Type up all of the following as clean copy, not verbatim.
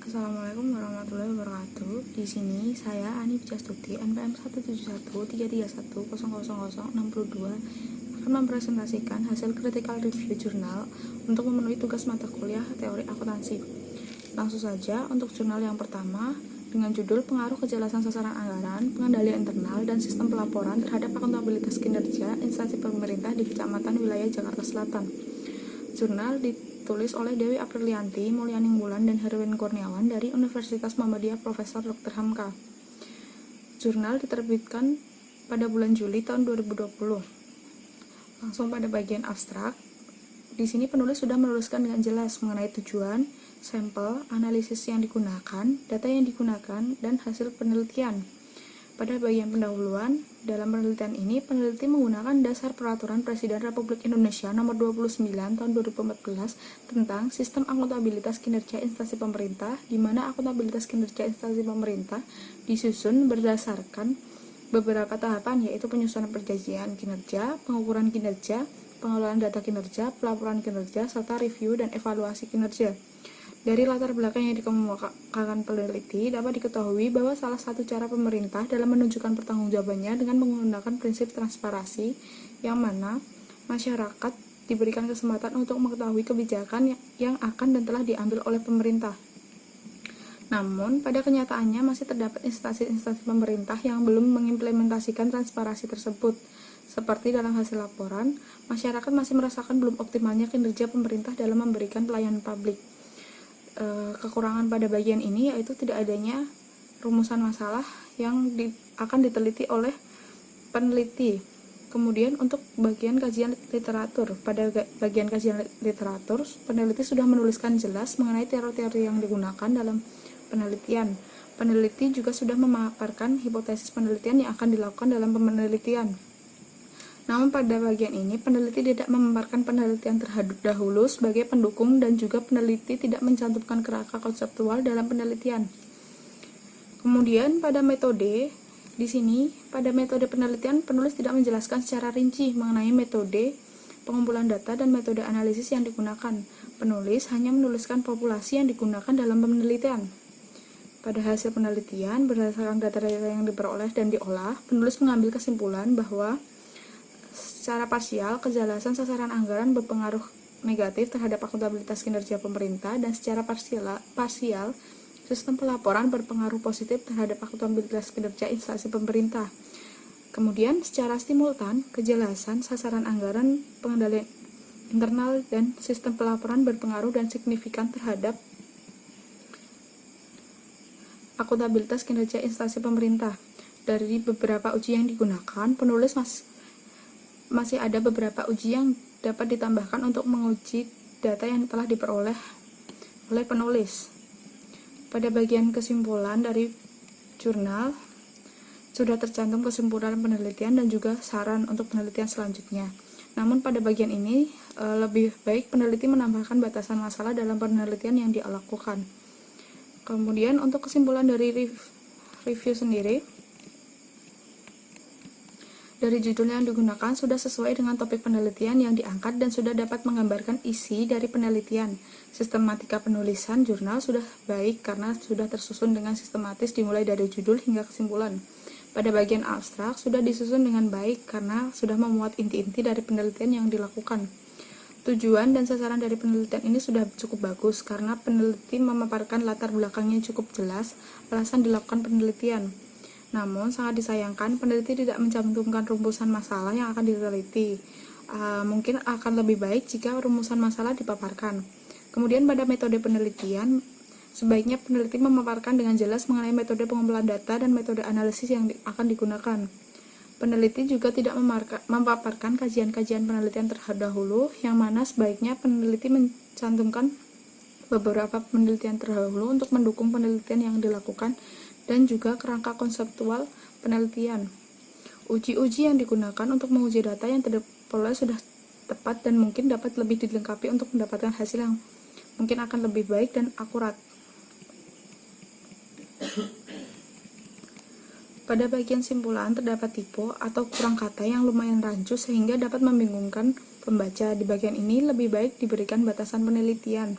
Assalamualaikum warahmatullahi wabarakatuh. Di sini saya Ani Pujastuti, NPM 17133100062 akan mempresentasikan hasil critical review jurnal untuk memenuhi tugas mata kuliah teori akuntansi. Langsung saja untuk jurnal yang pertama dengan judul Pengaruh Kejelasan Sasaran Anggaran, Pengendalian Internal, dan Sistem Pelaporan terhadap Akuntabilitas Kinerja Instansi Pemerintah di Kecamatan Wilayah Jakarta Selatan. Jurnal ditulis oleh Dewi Aprilianti, Mulyaning Wulan, dan Herwin Kurniawan dari Universitas Muhammadiyah Profesor Dr. Hamka. Jurnal diterbitkan pada bulan Juli tahun 2020. Langsung pada bagian abstrak. Di sini penulis sudah menuliskan dengan jelas mengenai tujuan, sampel, analisis yang digunakan, data yang digunakan, dan hasil penelitian. Pada bagian pendahuluan, dalam penelitian ini, peneliti menggunakan dasar Peraturan Presiden Republik Indonesia Nomor 29 Tahun 2014 tentang Sistem Akuntabilitas Kinerja Instansi Pemerintah, di mana akuntabilitas kinerja instansi pemerintah disusun berdasarkan beberapa tahapan, yaitu penyusunan perjanjian kinerja, pengukuran kinerja, pengelolaan data kinerja, pelaporan kinerja, serta review dan evaluasi kinerja. Dari latar belakang yang dikemukakan peneliti, dapat diketahui bahwa salah satu cara pemerintah dalam menunjukkan pertanggungjawabannya dengan menggunakan prinsip transparansi, yang mana masyarakat diberikan kesempatan untuk mengetahui kebijakan yang akan dan telah diambil oleh pemerintah. Namun, pada kenyataannya masih terdapat instansi-instansi pemerintah yang belum mengimplementasikan transparansi tersebut. Seperti dalam hasil laporan, masyarakat masih merasakan belum optimalnya kinerja pemerintah dalam memberikan pelayanan publik. Kekurangan pada bagian ini yaitu tidak adanya rumusan masalah yang akan diteliti oleh peneliti. Kemudian untuk bagian kajian literatur, pada bagian kajian literatur, peneliti sudah menuliskan jelas mengenai teori-teori yang digunakan dalam penelitian. Peneliti juga sudah memaparkan hipotesis penelitian yang akan dilakukan dalam penelitian. Namun pada bagian ini, peneliti tidak memaparkan penelitian terdahulu sebagai pendukung dan juga peneliti tidak mencantumkan kerangka konseptual dalam penelitian. Kemudian pada metode, di sini pada metode penelitian penulis tidak menjelaskan secara rinci mengenai metode pengumpulan data dan metode analisis yang digunakan. Penulis hanya menuliskan populasi yang digunakan dalam penelitian. Pada hasil penelitian, berdasarkan data-data yang diperoleh dan diolah, penulis mengambil kesimpulan bahwa secara parsial, kejelasan sasaran anggaran berpengaruh negatif terhadap akuntabilitas kinerja pemerintah, dan secara parsial, sistem pelaporan berpengaruh positif terhadap akuntabilitas kinerja instansi pemerintah. Kemudian, secara simultan, kejelasan sasaran anggaran, pengendalian internal, dan sistem pelaporan berpengaruh dan signifikan terhadap akuntabilitas kinerja instansi pemerintah. Dari beberapa uji yang digunakan, penulis masih ada beberapa uji yang dapat ditambahkan untuk menguji data yang telah diperoleh oleh penulis. Pada bagian kesimpulan dari jurnal, sudah tercantum kesimpulan penelitian dan juga saran untuk penelitian selanjutnya. Namun pada bagian ini, lebih baik peneliti menambahkan batasan masalah dalam penelitian yang dilakukan. Kemudian untuk kesimpulan dari review sendiri, dari judul yang digunakan sudah sesuai dengan topik penelitian yang diangkat dan sudah dapat menggambarkan isi dari penelitian. Sistematika penulisan jurnal sudah baik karena sudah tersusun dengan sistematis dimulai dari judul hingga kesimpulan. Pada bagian abstrak sudah disusun dengan baik karena sudah memuat inti-inti dari penelitian yang dilakukan. Tujuan dan sasaran dari penelitian ini sudah cukup bagus karena peneliti memaparkan latar belakangnya cukup jelas, alasan dilakukan penelitian. Namun, sangat disayangkan peneliti tidak mencantumkan rumusan masalah yang akan diteliti. Mungkin akan lebih baik jika rumusan masalah dipaparkan. Kemudian pada metode penelitian, sebaiknya peneliti memaparkan dengan jelas mengenai metode pengumpulan data dan metode analisis yang akan digunakan. Peneliti juga tidak memaparkan kajian-kajian penelitian terdahulu, yang mana sebaiknya peneliti mencantumkan beberapa penelitian terdahulu untuk mendukung penelitian yang dilakukan dan juga kerangka konseptual penelitian. Uji-uji yang digunakan untuk menguji data yang terperoleh sudah tepat dan mungkin dapat lebih dilengkapi untuk mendapatkan hasil yang mungkin akan lebih baik dan akurat. Pada bagian simpulan terdapat tipe atau kurang kata yang lumayan rancu sehingga dapat membingungkan pembaca. Di bagian ini lebih baik diberikan batasan penelitian.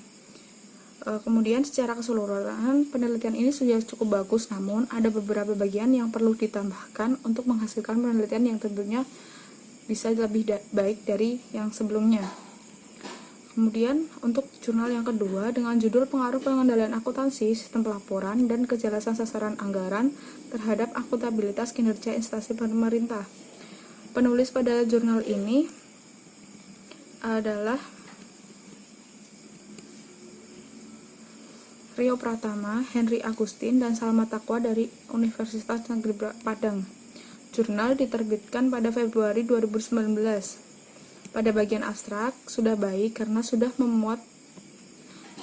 Kemudian secara keseluruhan penelitian ini sudah cukup bagus, namun ada beberapa bagian yang perlu ditambahkan untuk menghasilkan penelitian yang tentunya bisa lebih baik dari yang sebelumnya. Kemudian untuk jurnal yang kedua dengan judul Pengaruh Pengendalian Akuntansi, Sistem Pelaporan, dan Kejelasan Sasaran Anggaran terhadap Akuntabilitas Kinerja Instansi Pemerintah. Penulis pada jurnal ini adalah Rio Pratama, Henry Agustin, dan Salma Taqwa dari Universitas Negeri Padang. Jurnal diterbitkan pada Februari 2019. Pada bagian abstrak sudah baik karena sudah memuat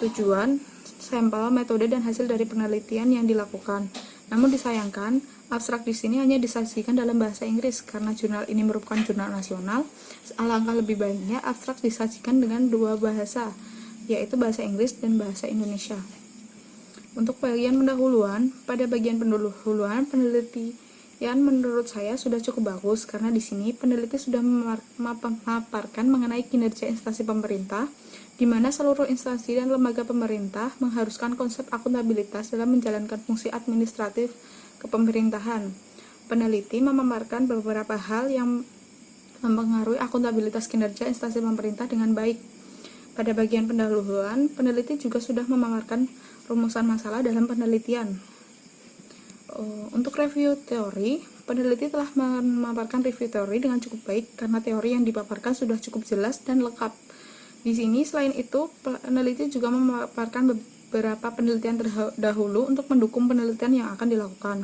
tujuan, sampel, metode, dan hasil dari penelitian yang dilakukan. Namun disayangkan, abstrak di sini hanya disajikan dalam bahasa Inggris karena jurnal ini merupakan jurnal nasional. Alangkah lebih baiknya abstrak disajikan dengan dua bahasa, yaitu bahasa Inggris dan bahasa Indonesia. Untuk bagian pendahuluan, pada bagian pendahuluan penelitian menurut saya sudah cukup bagus karena di sini peneliti sudah memaparkan mengenai kinerja instansi pemerintah, di mana seluruh instansi dan lembaga pemerintah mengharuskan konsep akuntabilitas dalam menjalankan fungsi administratif kepemerintahan. Peneliti memaparkan beberapa hal yang mempengaruhi akuntabilitas kinerja instansi pemerintah dengan baik. Pada bagian pendahuluan, peneliti juga sudah memaparkan rumusan masalah dalam penelitian. Untuk review teori, peneliti telah memaparkan review teori dengan cukup baik karena teori yang dipaparkan sudah cukup jelas dan lengkap. Di sini selain itu, peneliti juga memaparkan beberapa penelitian terdahulu untuk mendukung penelitian yang akan dilakukan.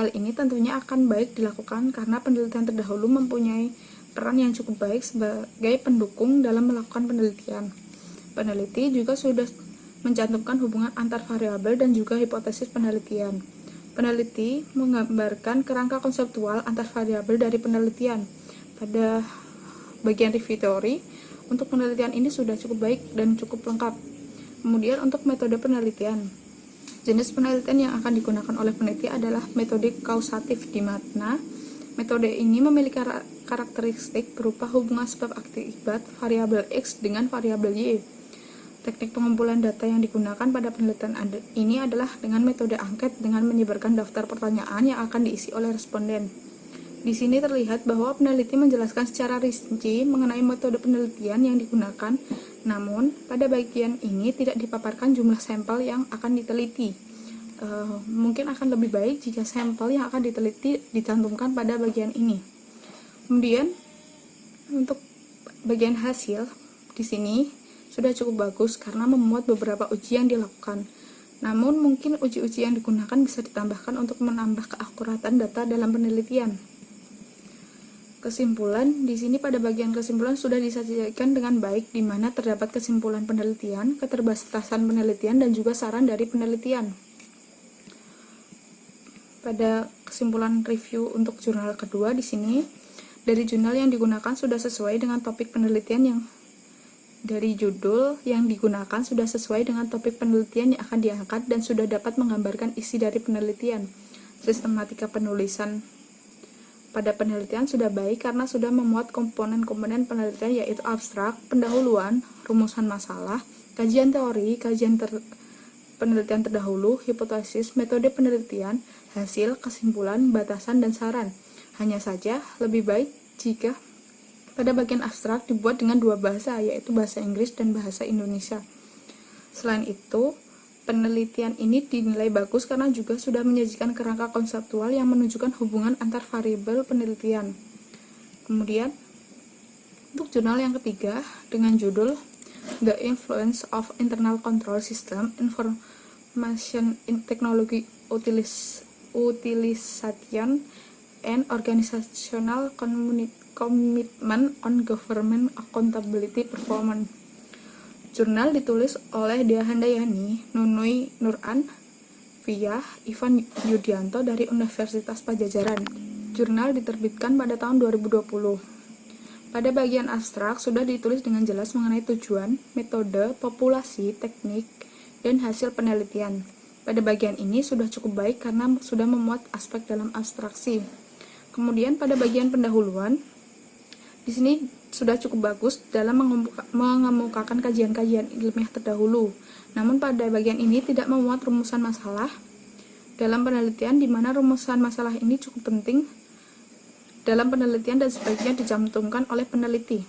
Hal ini tentunya akan baik dilakukan karena penelitian terdahulu mempunyai peran yang cukup baik sebagai pendukung dalam melakukan penelitian. Peneliti juga sudah mencantumkan hubungan antar variabel dan juga hipotesis penelitian. Peneliti menggambarkan kerangka konseptual antar variabel dari penelitian. Pada bagian review teori, untuk penelitian ini sudah cukup baik dan cukup lengkap. Kemudian untuk metode penelitian. Jenis penelitian yang akan digunakan oleh peneliti adalah metode kausatif, di mana metode ini memiliki karakteristik berupa hubungan sebab akibat variabel X dengan variabel Y. Teknik pengumpulan data yang digunakan pada penelitian ini adalah dengan metode angket dengan menyebarkan daftar pertanyaan yang akan diisi oleh responden. Di sini terlihat bahwa peneliti menjelaskan secara rinci mengenai metode penelitian yang digunakan, namun pada bagian ini tidak dipaparkan jumlah sampel yang akan diteliti. Mungkin akan lebih baik jika sampel yang akan diteliti dicantumkan pada bagian ini. Kemudian untuk bagian hasil di sini sudah cukup bagus karena memuat beberapa uji yang dilakukan. Namun mungkin uji-uji yang digunakan bisa ditambahkan untuk menambah keakuratan data dalam penelitian. Kesimpulan di sini pada bagian kesimpulan sudah disajikan dengan baik, di mana terdapat kesimpulan penelitian, keterbatasan penelitian, dan juga saran dari penelitian. Pada kesimpulan review untuk jurnal kedua di sini, dari jurnal yang digunakan sudah sesuai dengan topik penelitian yang dari judul yang digunakan sudah sesuai dengan topik penelitian yang akan diangkat dan sudah dapat menggambarkan isi dari penelitian. Sistematika penulisan pada penelitian sudah baik karena sudah memuat komponen-komponen penelitian yaitu abstrak, pendahuluan, rumusan masalah, kajian teori, penelitian terdahulu, hipotesis, metode penelitian, hasil, kesimpulan, batasan, dan saran. Hanya saja lebih baik jika pada bagian abstrak dibuat dengan dua bahasa, yaitu bahasa Inggris dan bahasa Indonesia. Selain itu, penelitian ini dinilai bagus karena juga sudah menyajikan kerangka konseptual yang menunjukkan hubungan antar variabel penelitian. Kemudian, untuk jurnal yang ketiga dengan judul The Influence of Internal Control System Information in Technology Utilization and Organizational Commitment on Government Accountability Performance. Jurnal ditulis oleh Dea Handayani, Nunui Nuran, via Ivan Yudianto dari Universitas Padjadjaran. Jurnal diterbitkan pada tahun 2020. Pada bagian abstrak sudah ditulis dengan jelas mengenai tujuan, metode, populasi, teknik, dan hasil penelitian. Pada bagian ini sudah cukup baik karena sudah memuat aspek dalam abstraksi. Kemudian pada bagian pendahuluan, di sini sudah cukup bagus dalam mengemukakan kajian-kajian ilmiah terdahulu. Namun pada bagian ini tidak memuat rumusan masalah dalam penelitian, di mana rumusan masalah ini cukup penting dalam penelitian dan sebaiknya dicantumkan oleh peneliti.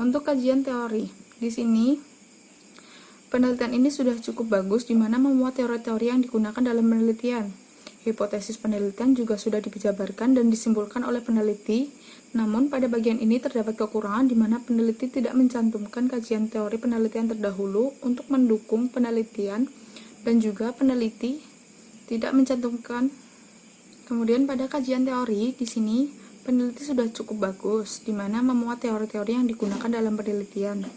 Untuk kajian teori, di sini penelitian ini sudah cukup bagus, di mana memuat teori-teori yang digunakan dalam penelitian. Hipotesis penelitian juga sudah dijabarkan dan disimpulkan oleh peneliti. Namun pada bagian ini terdapat kekurangan, di mana peneliti tidak mencantumkan kajian teori penelitian terdahulu untuk mendukung penelitian, dan juga peneliti tidak mencantumkan. Kemudian pada kajian teori, di sini peneliti sudah cukup bagus, di mana memuat teori-teori yang digunakan dalam penelitian.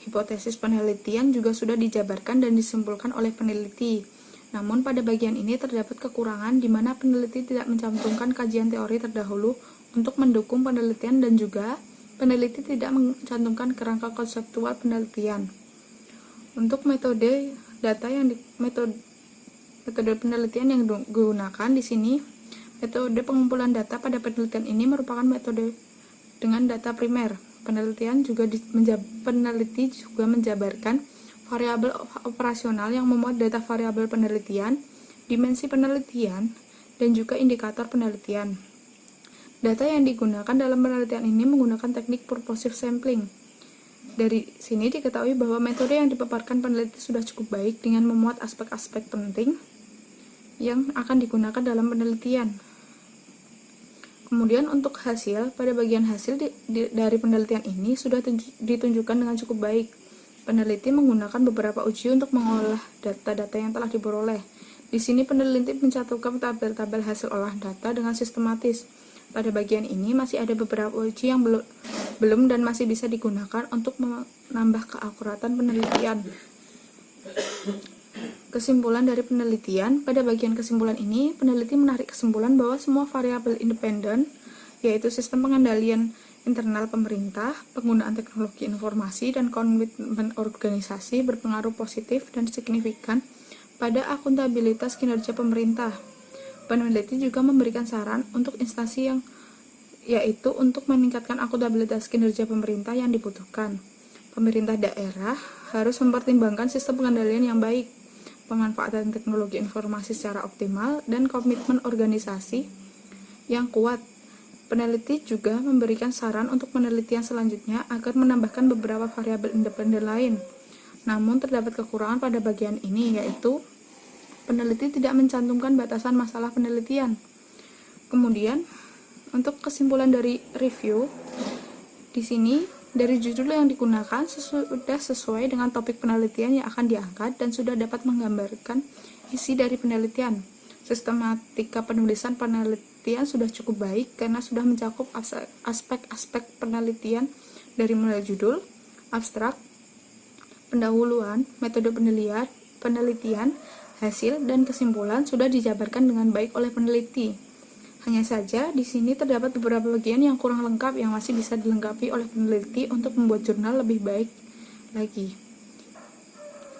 Hipotesis penelitian juga sudah dijabarkan dan disimpulkan oleh peneliti. Namun pada bagian ini terdapat kekurangan, di mana peneliti tidak mencantumkan kajian teori terdahulu untuk mendukung penelitian, dan juga peneliti tidak mencantumkan kerangka konseptual penelitian. Untuk metode penelitian yang digunakan di sini, metode pengumpulan data pada penelitian ini merupakan metode dengan data primer. Peneliti juga menjabarkan variabel operasional yang memuat data variabel penelitian, dimensi penelitian, dan juga indikator penelitian. Data yang digunakan dalam penelitian ini menggunakan teknik purposive sampling. Dari sini diketahui bahwa metode yang dipaparkan peneliti sudah cukup baik dengan memuat aspek-aspek penting yang akan digunakan dalam penelitian. Kemudian untuk hasil, pada bagian hasil dari penelitian ini sudah ditunjukkan dengan cukup baik. Peneliti menggunakan beberapa uji untuk mengolah data-data yang telah diperoleh. Di sini peneliti mencantumkan tabel-tabel hasil olah data dengan sistematis. Pada bagian ini masih ada beberapa uji yang belum dan masih bisa digunakan untuk menambah keakuratan penelitian. Kesimpulan dari penelitian, pada bagian kesimpulan ini, peneliti menarik kesimpulan bahwa semua variabel independen, yaitu sistem pengendalian internal pemerintah, penggunaan teknologi informasi, dan komitmen organisasi berpengaruh positif dan signifikan pada akuntabilitas kinerja pemerintah. Peneliti juga memberikan saran untuk instansi yaitu untuk meningkatkan akuntabilitas kinerja pemerintah yang dibutuhkan. Pemerintah daerah harus mempertimbangkan sistem pengendalian yang baik, pemanfaatan teknologi informasi secara optimal, dan komitmen organisasi yang kuat. Peneliti juga memberikan saran untuk penelitian selanjutnya agar menambahkan beberapa variabel independen lain. Namun terdapat kekurangan pada bagian ini, yaitu peneliti tidak mencantumkan batasan masalah penelitian. Kemudian, untuk kesimpulan dari review, di sini dari judul yang digunakan sudah sesuai dengan topik penelitian yang akan diangkat dan sudah dapat menggambarkan isi dari penelitian. Sistematika penulisan penelitian sudah cukup baik karena sudah mencakup aspek-aspek penelitian dari mulai judul, abstrak, pendahuluan, metode penelitian, hasil, dan kesimpulan sudah dijabarkan dengan baik oleh peneliti. Hanya saja, di sini terdapat beberapa bagian yang kurang lengkap yang masih bisa dilengkapi oleh peneliti untuk membuat jurnal lebih baik lagi.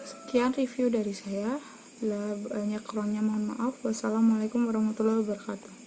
Sekian review dari saya. Bila banyak kurangnya mohon maaf. Wassalamualaikum warahmatullahi wabarakatuh.